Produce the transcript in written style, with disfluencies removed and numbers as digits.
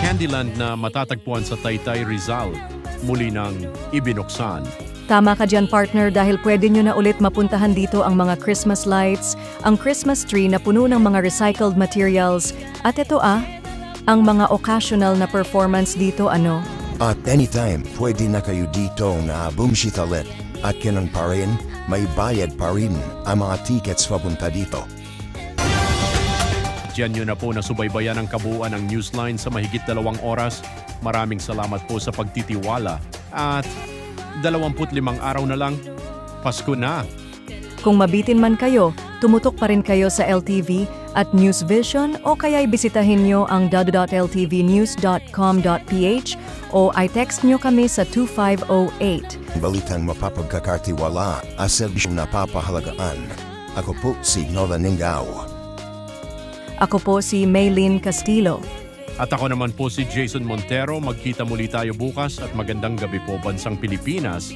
Candyland na matatagpuan sa Taytay, Rizal, muli nang ibinuksan. Tama ka dyan, partner, dahil pwede nyo na ulit mapuntahan dito ang mga Christmas lights, ang Christmas tree na puno ng mga recycled materials, at ito ang mga occasional na performance dito At anytime, pwede na kayo dito na bumsita ulit. At ganun pa rin, may bayad pa rin ang mga tickets papunta dito. Diyan nyo na po nasubaybayan ang kabuuan ng Newsline sa mahigit 2 oras. Maraming salamat po sa pagtitiwala at 25 araw na lang, Pasko na. Kung mabitin man kayo, tumutok pa rin kayo sa LTV at Newsvision o kaya'y bisitahin nyo ang www.ltvnews.com.ph o i-text nyo kami sa 2508. Balitang mapapagkakartiwala at serbisyong napapahalagaan. Ako po si Nola Ningao. Ako po si Maylene Castillo. At ako naman po si Jason Montero. Magkita muli tayo bukas at magandang gabi po, bansang Pilipinas.